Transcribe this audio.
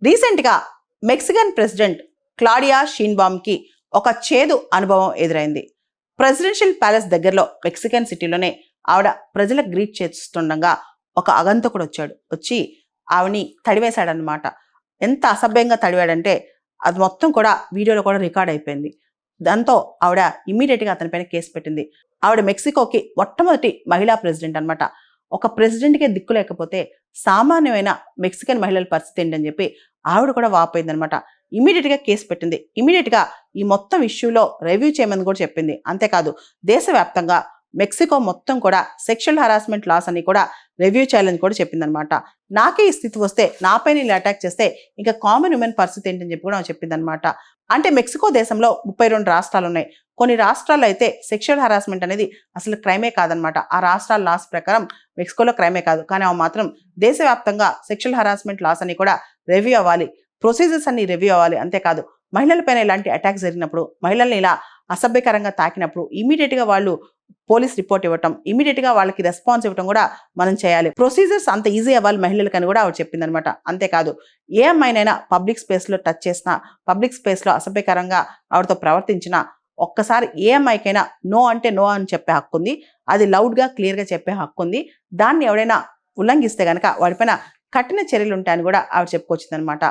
రీసెంట్గా Mexican president Claudia షీన్బామ్కి ఒక చేదు అనుభవం ఎదురైంది. ప్రెసిడెన్షియల్ ప్యాలెస్ దగ్గరలో మెక్సికన్ సిటీలోనే ఆవిడ ప్రజలకు గ్రీట్ చేస్తుండగా ఒక అగంతకుడు వచ్చి ఆవిని తడివేశాడనమాట. ఎంత అసభ్యంగా తడివాడంటే అది మొత్తం కూడా వీడియోలో కూడా రికార్డ్ అయిపోయింది. దాంతో ఆవిడ ఇమ్మీడియట్గా అతనిపైన కేసు పెట్టింది. ఆవిడ మెక్సికోకి మొట్టమొదటి మహిళా ప్రెసిడెంట్ అనమాట. ఒక ప్రెసిడెంట్కే దిక్కు లేకపోతే సామాన్యమైన మెక్సికన్ మహిళల పరిస్థితి ఏంటని చెప్పి ఆవిడ కూడా వాపోయిందనమాట. ఇమీడియట్గా కేసు పెట్టింది. ఇమీడియట్గా ఈ మొత్తం ఇష్యూలో రివ్యూ చేయమని కూడా చెప్పింది. అంతేకాదు దేశవ్యాప్తంగా మెక్సికో మొత్తం కూడా సెక్షువల్ హరాస్మెంట్ లాస్ అని కూడా రివ్యూ చేయాలని కూడా చెప్పిందనమాట. నాకే ఈ స్థితి వస్తే నాపైన ఇలా అటాక్ చేస్తే ఇంకా కామన్ ఉమెన్ పరిస్థితి ఏంటని చెప్పి కూడా చెప్పిందనమాట. అంటే మెక్సికో దేశంలో 32 రాష్ట్రాలు ఉన్నాయి. కొన్ని రాష్ట్రాల్లో అయితే సెక్షువల్ హరాస్మెంట్ అనేది అసలు క్రైమే కాదనమాట. ఆ రాష్ట్రాల లాస్ ప్రకారం మెక్సికోలో క్రైమే కాదు. కానీ అవి మాత్రం దేశవ్యాప్తంగా సెక్షువల్ హరాస్మెంట్ లాస్ అని కూడా రివ్యూ అవ్వాలి, ప్రొసీజర్స్ అన్ని రివ్యూ అవ్వాలి. అంతేకాదు మహిళలపైన ఇలాంటి అటాక్స్ జరిగినప్పుడు, మహిళల్ని ఇలా అసభ్యకరంగా తాకినప్పుడు ఇమీడియట్గా వాళ్ళు పోలీస్ రిపోర్ట్ ఇవ్వటం, ఇమీడియట్గా వాళ్ళకి రెస్పాన్స్ ఇవ్వటం కూడా మనం చేయాలి. ప్రొసీజర్స్ అంత ఈజీ అవ్వాలి మహిళలకని కూడా ఆవిడ చెప్పిందనమాట. అంతేకాదు ఏ అమ్మాయినైనా పబ్లిక్ స్పేస్లో టచ్ చేసినా, పబ్లిక్ స్పేస్లో అసభ్యకరంగా ఆవిడతో ప్రవర్తించినా ఒక్కసారి ఏ అమ్మాయికైనా నో అంటే నో అని చెప్పే హక్కు ఉంది. అది లౌడ్గా క్లియర్గా చెప్పే హక్కు ఉంది. దాన్ని ఎవడైనా ఉల్లంఘిస్తే కనుక వాడిపైన కఠిన చర్యలు ఉంటాయని కూడా ఆవిడ చెప్పుకొచ్చిందనమాట.